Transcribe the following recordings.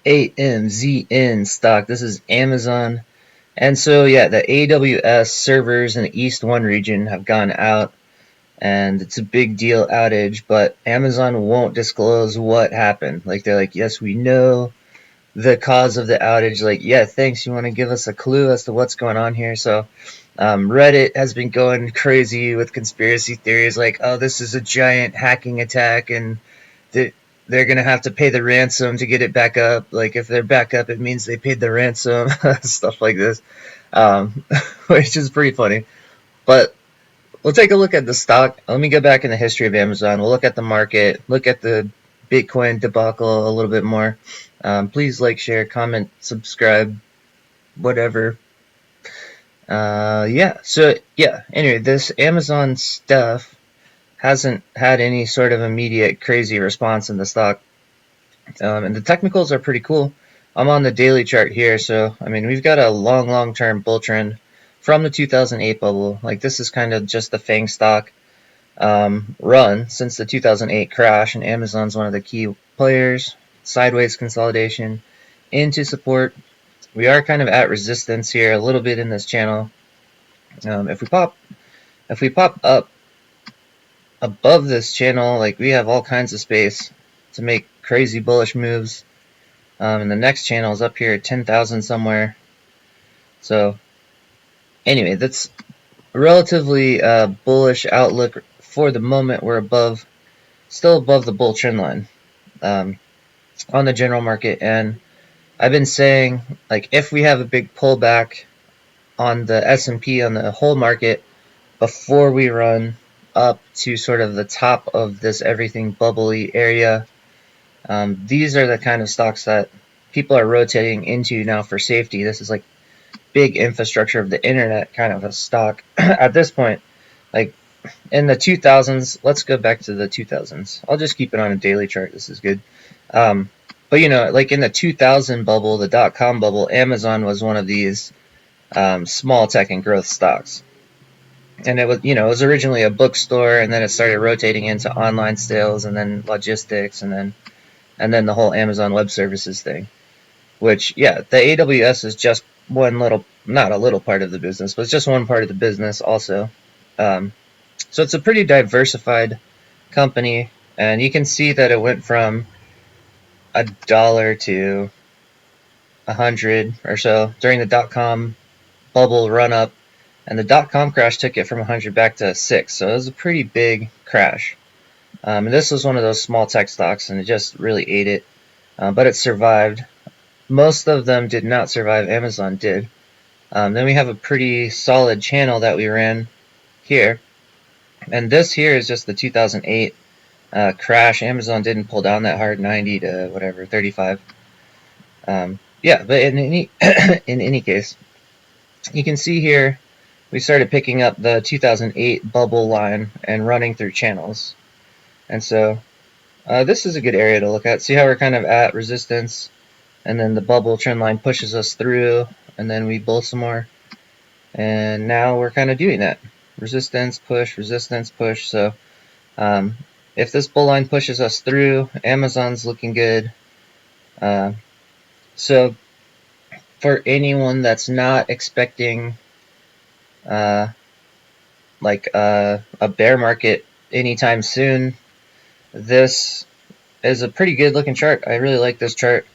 AMZN stock. This is Amazon. And so, yeah, the AWS servers in the East 1 region have gone out, and it's a big deal outage, but Amazon won't disclose what happened. Like, they're like, yes, we know the cause of the outage. Like, yeah, thanks. You want to give us a clue as to what's going on here? So, Reddit has been going crazy with conspiracy theories like, oh, this is a giant hacking attack, and they're going to have to pay the ransom to get it back up. Like, if they're back up, it means they paid the ransom, stuff like this, um, which is pretty funny. But we'll take a look at the stock. Let me go back in the history of Amazon. We'll look at the market, look at the Bitcoin debacle a little bit more. Please like, share, comment, subscribe, whatever. Anyway, this Amazon stuff hasn't had any sort of immediate crazy response in the stock. And the technicals are pretty cool. I'm on the daily chart here, so I mean, we've got a long-term bull trend from the 2008 bubble. Like, this is kind of just the FANG stock run since the 2008 crash, and Amazon's one of the key players. Sideways consolidation into support. We are kind of at resistance here a little bit in this channel. If we pop up above this channel, like, we have all kinds of space to make crazy bullish moves. And the next channel is up here at 10,000 somewhere. So anyway, that's a relatively bullish outlook for the moment. We're still above the bull trend line on the general market, and I've been saying, like, if we have a big pullback on the S&P on the whole market before we run up to sort of the top of this everything bubbly area, these are the kind of stocks that people are rotating into now for safety. This is like big infrastructure of the internet kind of a stock at this point. Like, in the 2000s, let's go back to the 2000s. I'll just keep it on a daily chart. This is good. But like in the 2000 bubble, the .com bubble, Amazon was one of these small tech and growth stocks. And it was originally a bookstore, and then it started rotating into online sales, and then logistics, and then the whole Amazon Web Services thing. Which, yeah, the AWS is just one little, not a little part of the business, but it's just one part of the business also. So it's a pretty diversified company, and you can see that it went from $1 to 100 or so during the .com bubble run up, and the .com crash took it from 100 back to 6. So it was a pretty big crash. And this was one of those small tech stocks, and it just really ate it, but it survived. Most of them did not survive. Amazon did. Then we have a pretty solid channel that we ran here, and this here is just the 2008 crash. Amazon didn't pull down that hard, 90 to whatever, 35. But in any case, you can see here we started picking up the 2008 bubble line and running through channels. And so this is a good area to look at. See how we're kind of at resistance, and then the bubble trend line pushes us through, and then we bull some more. And now we're kind of doing that. Resistance, push, resistance, push. So if this bull line pushes us through, Amazon's looking good. So for anyone that's not expecting a bear market anytime soon, this is a pretty good looking chart. I really like this chart.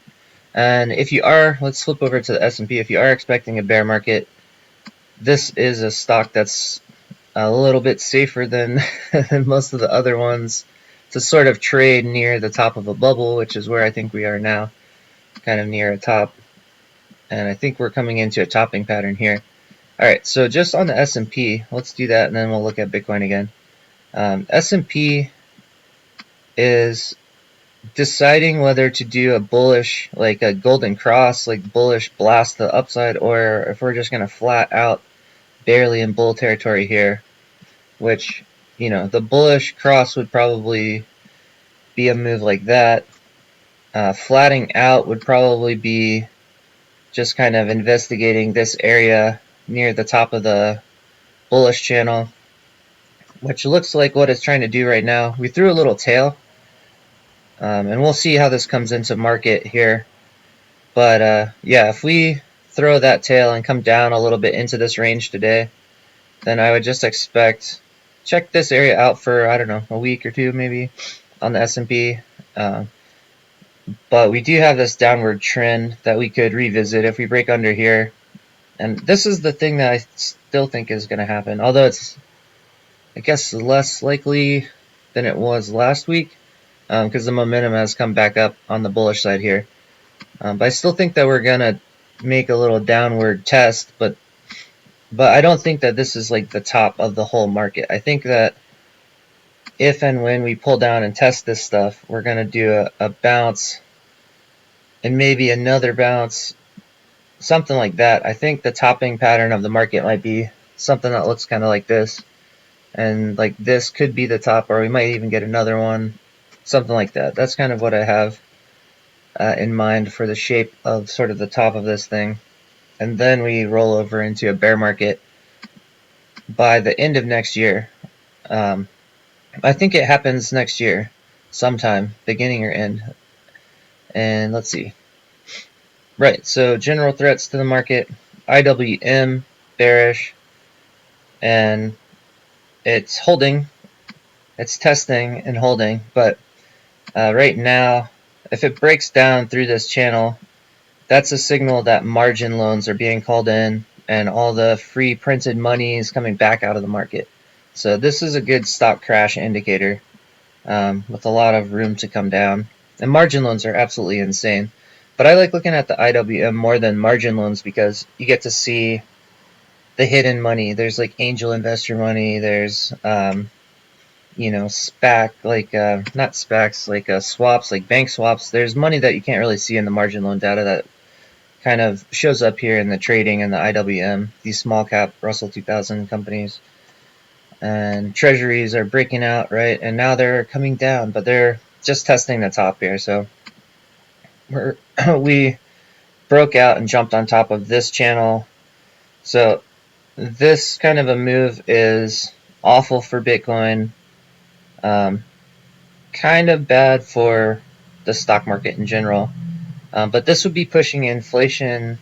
And if you are, let's flip over to the S&P. If you are expecting a bear market, this is a stock that's a little bit safer than most of the other ones to sort of trade near the top of a bubble, which is where I think we are now, kind of near a top. And I think we're coming into a topping pattern here. All right, so just on the S&P, let's do that, and then we'll look at Bitcoin again. S&P is deciding whether to do a bullish, like a golden cross, like bullish blast the upside, or if we're just going to flat out barely in bull territory here, which, the bullish cross would probably be a move like that. Flatting out would probably be just kind of investigating this area near the top of the bullish channel, which looks like what it's trying to do right now. We threw a little tail, and we'll see how this comes into market here. But yeah, if we throw that tail and come down a little bit into this range today, then I would just check this area out for, I don't know, a week or two maybe on the S&P. But we do have this downward trend that we could revisit if we break under here. And this is the thing that I still think is going to happen, although it's, I guess, less likely than it was last week, because the momentum has come back up on the bullish side here. But I still think that we're going to make a little downward test, but I don't think that this is like the top of the whole market. I think that if and when we pull down and test this stuff, we're going to do a bounce and maybe another bounce, something like that. I think the topping pattern of the market might be something that looks kind of like this. And like this could be the top, or we might even get another one, something like that. That's kind of what I have in mind for the shape of sort of the top of this thing. And then we roll over into a bear market by the end of next year. I think it happens next year, sometime, beginning or end. And let's see. Right, so general threats to the market, IWM, bearish, and it's holding, it's testing and holding, but right now, if it breaks down through this channel, that's a signal that margin loans are being called in and all the free printed money is coming back out of the market. So this is a good stock crash indicator with a lot of room to come down. And margin loans are absolutely insane. But I like looking at the IWM more than margin loans because you get to see the hidden money. There's like angel investor money. There's SPAC, like not SPACs, like swaps, like bank swaps. There's money that you can't really see in the margin loan data that kind of shows up here in the trading and the IWM, these small cap Russell 2000 companies. And treasuries are breaking out, right? And now they're coming down, but they're just testing the top here. So we broke out and jumped on top of this channel. So this kind of a move is awful for Bitcoin, kind of bad for the stock market in general. But this would be pushing inflation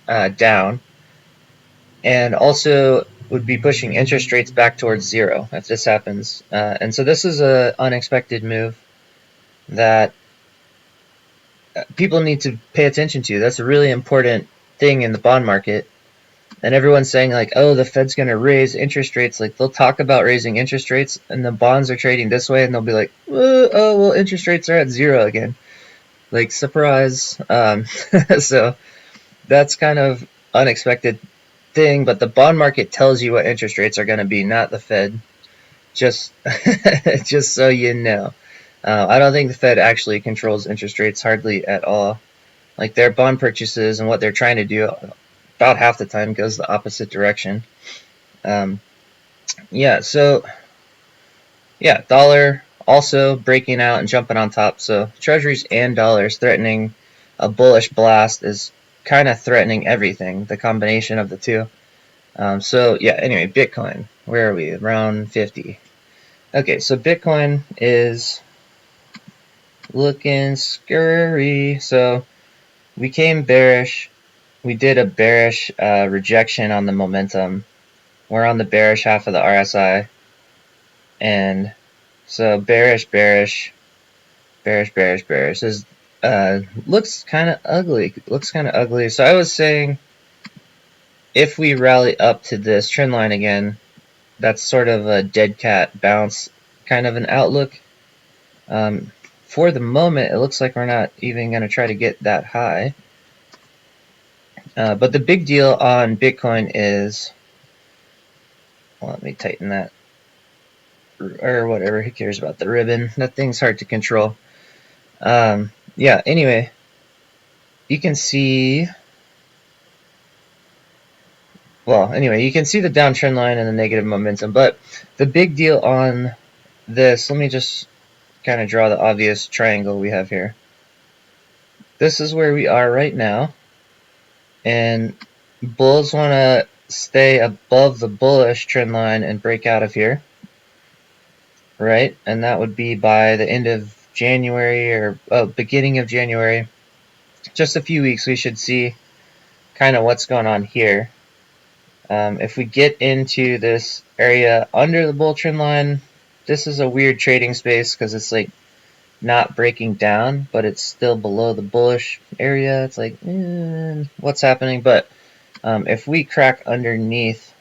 down, and also would be pushing interest rates back towards zero if this happens. And so this is an unexpected move that people need to pay attention to. That's a really important thing in the bond market. And everyone's saying like, oh, the Fed's going to raise interest rates. Like they'll talk about raising interest rates and the bonds are trading this way and they'll be like, oh, well, interest rates are at zero again. Like, surprise. So that's kind of unexpected thing, but the bond market tells you what interest rates are going to be, not the Fed. Just so you know. I don't think the Fed actually controls interest rates hardly at all. Like their bond purchases and what they're trying to do about half the time goes the opposite direction. Dollar also breaking out and jumping on top. So treasuries and dollars threatening a bullish blast is kind of threatening everything, the combination of the two. Anyway, Bitcoin, where are we? Around 50. Okay, so Bitcoin is looking scary. So we came bearish. We did a bearish rejection on the momentum. We're on the bearish half of the RSI. And so bearish. This looks kind of ugly. So I was saying if we rally up to this trend line again, that's sort of a dead cat bounce kind of an outlook. For the moment, it looks like we're not even going to try to get that high. But the big deal on Bitcoin is, well, let me tighten that, or whatever, who cares about the ribbon? That thing's hard to control. Anyway, you can see, you can see the downtrend line and the negative momentum, but the big deal on this, let me just kind of draw the obvious triangle we have here. This is where we are right now, and bulls want to stay above the bullish trend line and break out of here, right? And that would be by the end of January or beginning of January. just a few weeks, we should see kind of what's going on here. If we get into this area under the bull trend line, this is a weird trading space because it's like not breaking down, but it's still below the bullish area. It's like, what's happening? But if we crack underneath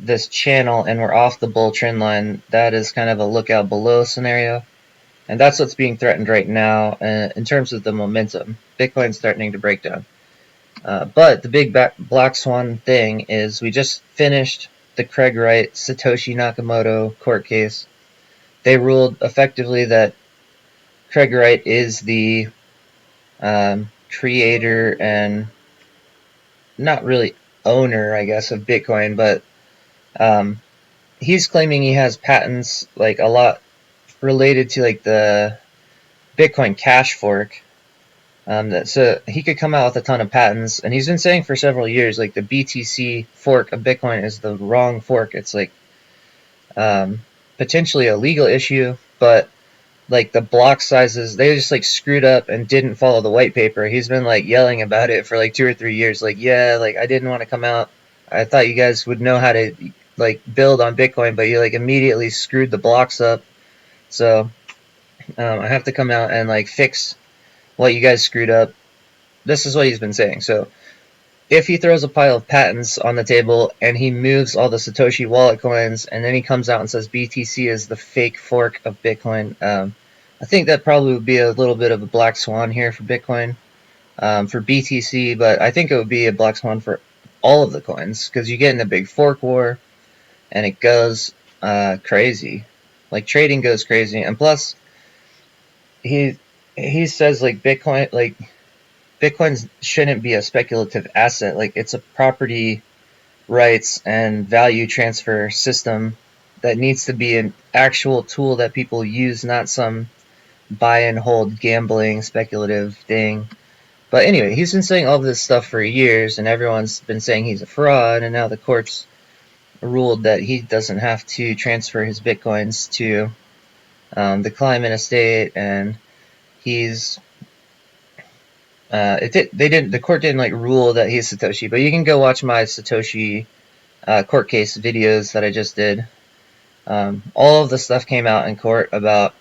this channel and we're off the bull trend line, that is kind of a lookout below scenario. And that's what's being threatened right now in terms of the momentum. Bitcoin's threatening to break down. But the big black swan thing is we just finished the Craig Wright Satoshi Nakamoto court case. They ruled effectively that Craig Wright is the creator and not really owner, I guess, of Bitcoin, but he's claiming he has patents, like a lot related to like the Bitcoin Cash fork. So he could come out with a ton of patents, and he's been saying for several years, like the BTC fork of Bitcoin is the wrong fork. It's like potentially a legal issue, but like the block sizes, they just like screwed up and didn't follow the white paper. He's been like yelling about it for like 2 or 3 years. Like, yeah, like I didn't want to come out. I thought you guys would know how to like build on Bitcoin, but you like immediately screwed the blocks up. So I have to come out and like fix what you guys screwed up. This is what he's been saying. So if he throws a pile of patents on the table and he moves all the Satoshi wallet coins and then he comes out and says BTC is the fake fork of Bitcoin, I think that probably would be a little bit of a black swan here for Bitcoin, for BTC, but I think it would be a black swan for all of the coins because you get in a big fork war and it goes crazy. Like trading goes crazy, and plus he says like Bitcoin shouldn't be a speculative asset. Like it's a property rights and value transfer system that needs to be an actual tool that people use, not some buy and hold gambling speculative thing. But anyway, he's been saying all this stuff for years, and everyone's been saying he's a fraud, and now the courts ruled that he doesn't have to transfer his bitcoins to the Climate Estate, and he's the court didn't like rule that he's Satoshi, but you can go watch my Satoshi court case videos that I just did. All of the stuff came out in court about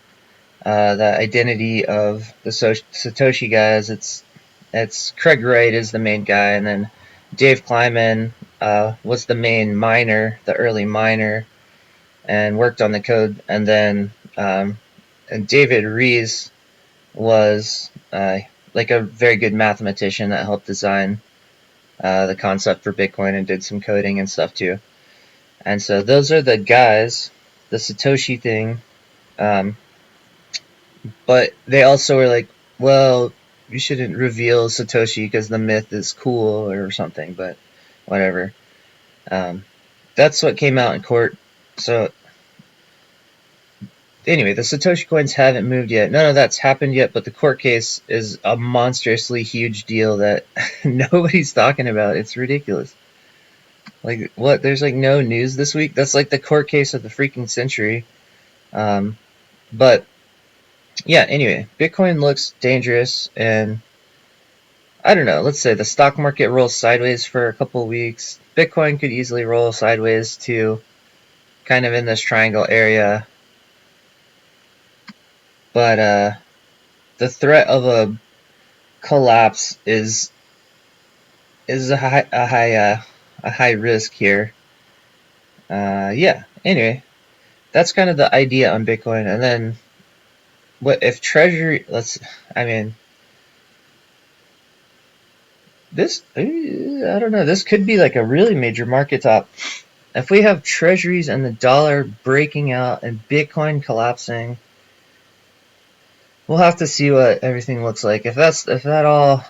the identity of the Satoshi guys. It's Craig Wright is the main guy, and then Dave Kleiman was the main miner, the early miner, and worked on the code. And then and David Rees was like a very good mathematician that helped design the concept for Bitcoin and did some coding and stuff too. And so those are the guys, the Satoshi thing. But they also were like, well, you shouldn't reveal Satoshi because the myth is cool or something, but whatever. That's what came out in court. So anyway, the Satoshi coins haven't moved yet. None of that's happened yet, but the court case is a monstrously huge deal that nobody's talking about. It's ridiculous. Like, what? There's like no news this week? That's like the court case of the freaking century. But yeah, anyway, Bitcoin looks dangerous, and I don't know, let's say the stock market rolls sideways for a couple weeks. Bitcoin could easily roll sideways to kind of in this triangle area. But the threat of a collapse is a high risk here. Yeah, anyway, that's kind of the idea on Bitcoin. And then what if Treasury, this, I don't know, this could be like a really major market top. If we have Treasuries and the dollar breaking out and Bitcoin collapsing, we'll have to see what everything looks like. If that all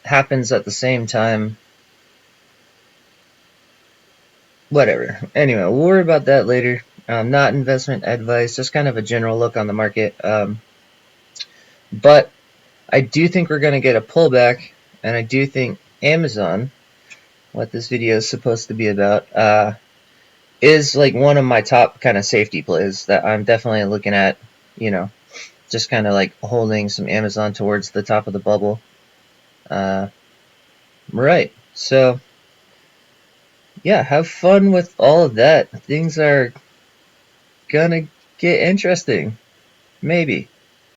happens at the same time, whatever. Anyway, we'll worry about that later. Not investment advice, just kind of a general look on the market. But I do think we're going to get a pullback, and I do think Amazon, what this video is supposed to be about, is like one of my top kind of safety plays that I'm definitely looking at, just kind of like holding some Amazon towards the top of the bubble. Uh, right. So yeah, have fun with all of that. Things are gonna get interesting. Maybe.